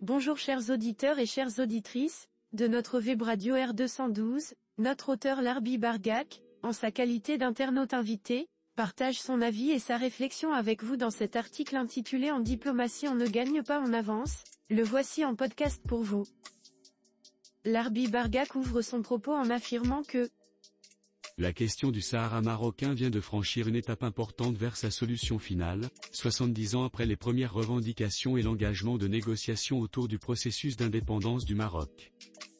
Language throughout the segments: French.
Bonjour chers auditeurs et chères auditrices, de notre web radio R212, notre auteur Larbi Bargak, en sa qualité d'internaute invité, partage son avis et sa réflexion avec vous dans cet article intitulé En diplomatie on ne gagne pas on avance, le voici en podcast pour vous. Larbi Bargak ouvre son propos en affirmant que la question du Sahara marocain vient de franchir une étape importante vers sa solution finale, 70 ans après les premières revendications et l'engagement de négociations autour du processus d'indépendance du Maroc.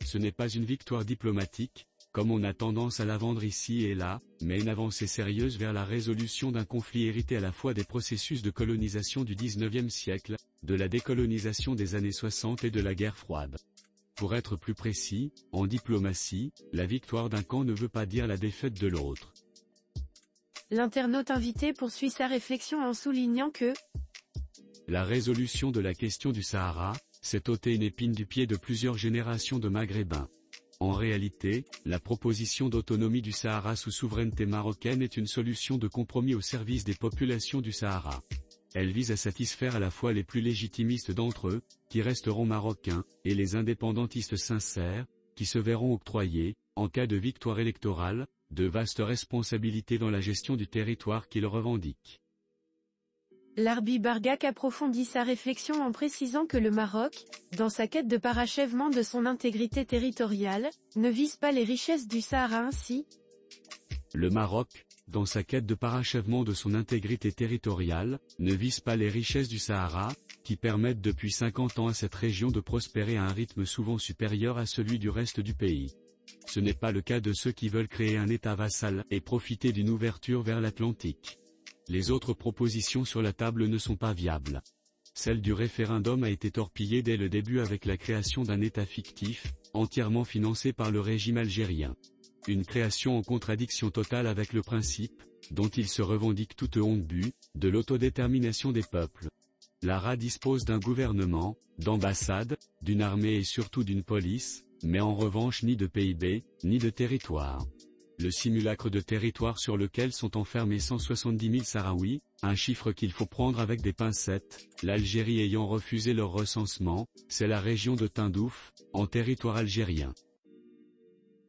Ce n'est pas une victoire diplomatique, comme on a tendance à la vendre ici et là, mais une avancée sérieuse vers la résolution d'un conflit hérité à la fois des processus de colonisation du 19e siècle, de la décolonisation des années 60 et de la guerre froide. Pour être plus précis, en diplomatie, la victoire d'un camp ne veut pas dire la défaite de l'autre. L'internaute invité poursuit sa réflexion en soulignant que la résolution de la question du Sahara, s'est ôté une épine du pied de plusieurs générations de Maghrébins. En réalité, la proposition d'autonomie du Sahara sous souveraineté marocaine est une solution de compromis au service des populations du Sahara. Elle vise à satisfaire à la fois les plus légitimistes d'entre eux, qui resteront marocains, et les indépendantistes sincères, qui se verront octroyer, en cas de victoire électorale, de vastes responsabilités dans la gestion du territoire qu'ils revendiquent. Larbi Bargak approfondit sa réflexion en précisant que le Maroc, dans sa quête de parachèvement de son intégrité territoriale, ne vise pas les richesses du Sahara ainsi. Le Maroc, dans sa quête de parachèvement de son intégrité territoriale, ne vise pas les richesses du Sahara, qui permettent depuis 50 ans à cette région de prospérer à un rythme souvent supérieur à celui du reste du pays. Ce n'est pas le cas de ceux qui veulent créer un État vassal et profiter d'une ouverture vers l'Atlantique. Les autres propositions sur la table ne sont pas viables. Celle du référendum a été torpillée dès le début avec la création d'un État fictif, entièrement financé par le régime algérien. Une création en contradiction totale avec le principe, dont il se revendique toute honte but, de l'autodétermination des peuples. L'ARA dispose d'un gouvernement, d'ambassades, d'une armée et surtout d'une police, mais en revanche ni de PIB, ni de territoire. Le simulacre de territoire sur lequel sont enfermés 170 000 Sahraouis, un chiffre qu'il faut prendre avec des pincettes, l'Algérie ayant refusé leur recensement, c'est la région de Tindouf, en territoire algérien.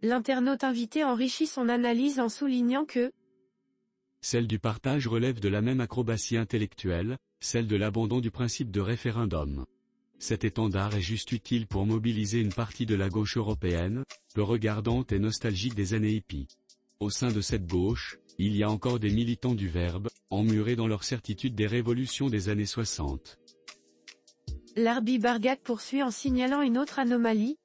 L'internaute invité enrichit son analyse en soulignant que celle du partage relève de la même acrobatie intellectuelle, celle de l'abandon du principe de référendum. Cet étendard est juste utile pour mobiliser une partie de la gauche européenne, peu regardante et nostalgique des années hippies. Au sein de cette gauche, il y a encore des militants du verbe, emmurés dans leur certitude des révolutions des années 60. Larbi Bargak poursuit en signalant une autre anomalie.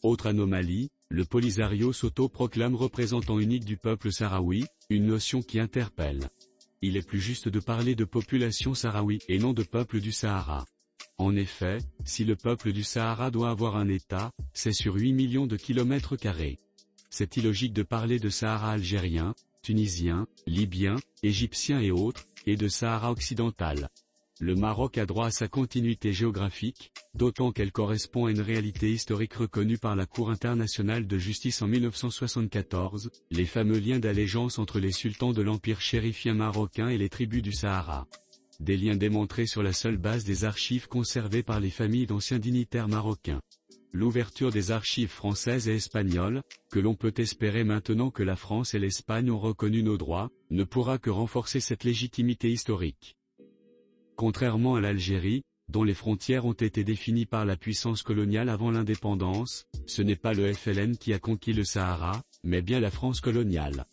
Autre anomalie, le Polisario s'auto-proclame représentant unique du peuple sahraoui, une notion qui interpelle. Il est plus juste de parler de population sahraoui et non de peuple du Sahara. En effet, si le peuple du Sahara doit avoir un État, c'est sur 8 millions de kilomètres carrés. C'est illogique de parler de Sahara algérien, tunisien, libyen, égyptien et autres, et de Sahara occidental. Le Maroc a droit à sa continuité géographique, d'autant qu'elle correspond à une réalité historique reconnue par la Cour internationale de justice en 1974, les fameux liens d'allégeance entre les sultans de l'empire chérifien marocain et les tribus du Sahara. Des liens démontrés sur la seule base des archives conservées par les familles d'anciens dignitaires marocains. L'ouverture des archives françaises et espagnoles, que l'on peut espérer maintenant que la France et l'Espagne ont reconnu nos droits, ne pourra que renforcer cette légitimité historique. Contrairement à l'Algérie, dont les frontières ont été définies par la puissance coloniale avant l'indépendance, ce n'est pas le FLN qui a conquis le Sahara, mais bien la France coloniale.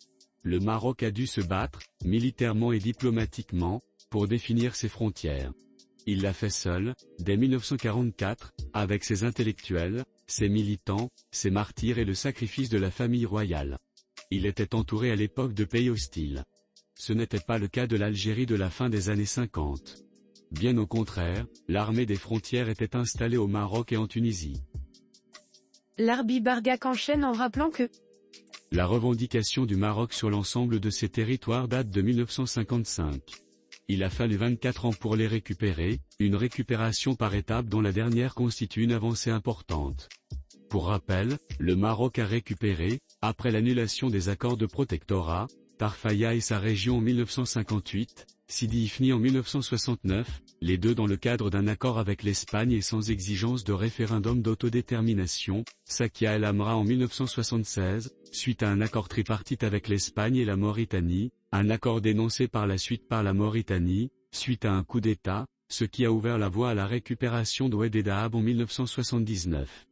Le Maroc a dû se battre, militairement et diplomatiquement, pour définir ses frontières. Il l'a fait seul, dès 1944, avec ses intellectuels, ses militants, ses martyrs et le sacrifice de la famille royale. Il était entouré à l'époque de pays hostiles. Ce n'était pas le cas de l'Algérie de la fin des années 50. Bien au contraire, l'armée des frontières était installée au Maroc et en Tunisie. Larbi Bargak enchaîne en rappelant que la revendication du Maroc sur l'ensemble de ses territoires date de 1955. Il a fallu 24 ans pour les récupérer, une récupération par étapes dont la dernière constitue une avancée importante. Pour rappel, le Maroc a récupéré, après l'annulation des accords de protectorat, Tarfaya et sa région en 1958, Sidi Ifni en 1969, les deux dans le cadre d'un accord avec l'Espagne et sans exigence de référendum d'autodétermination, Sakia El Amra en 1976, suite à un accord tripartite avec l'Espagne et la Mauritanie, un accord dénoncé par la suite par la Mauritanie, suite à un coup d'État, ce qui a ouvert la voie à la récupération d'Oued et Dahab en 1979.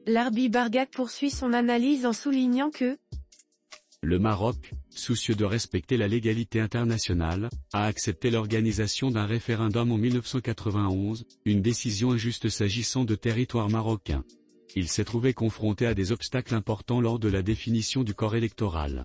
Larbi Bargak poursuit son analyse en soulignant que le Maroc, soucieux de respecter la légalité internationale, a accepté l'organisation d'un référendum en 1991, une décision injuste s'agissant de territoire marocain. Il s'est trouvé confronté à des obstacles importants lors de la définition du corps électoral.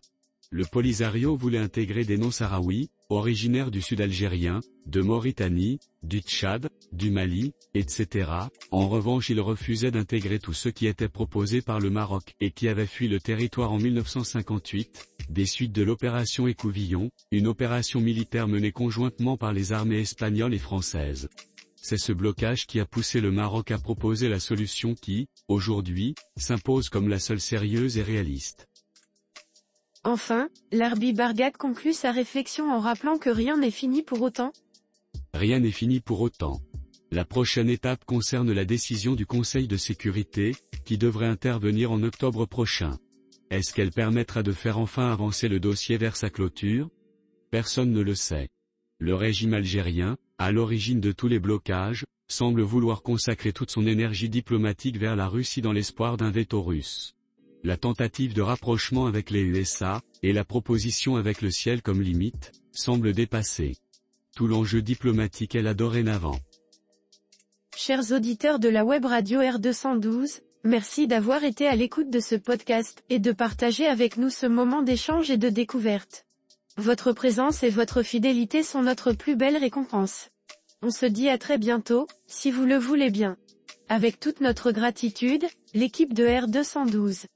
Le Polisario voulait intégrer des non-sahraouis, originaires du sud algérien, de Mauritanie, du Tchad, du Mali, etc. En revanche, il refusait d'intégrer tous ceux qui étaient proposés par le Maroc et qui avaient fui le territoire en 1958, des suites de l'opération Écouvillon, une opération militaire menée conjointement par les armées espagnoles et françaises. C'est ce blocage qui a poussé le Maroc à proposer la solution qui, aujourd'hui, s'impose comme la seule sérieuse et réaliste. Enfin, Larbi Bargak conclut sa réflexion en rappelant que rien n'est fini pour autant. Rien n'est fini pour autant. La prochaine étape concerne la décision du Conseil de sécurité, qui devrait intervenir en octobre prochain. Est-ce qu'elle permettra de faire enfin avancer le dossier vers sa clôture? Personne ne le sait. Le régime algérien, à l'origine de tous les blocages, semble vouloir consacrer toute son énergie diplomatique vers la Russie dans l'espoir d'un veto russe. La tentative de rapprochement avec les USA, et la proposition avec le ciel comme limite, semblent dépassées. Tout l'enjeu diplomatique est là dorénavant. Chers auditeurs de la web radio R212, merci d'avoir été à l'écoute de ce podcast, et de partager avec nous ce moment d'échange et de découverte. Votre présence et votre fidélité sont notre plus belle récompense. On se dit à très bientôt, si vous le voulez bien. Avec toute notre gratitude, l'équipe de R212.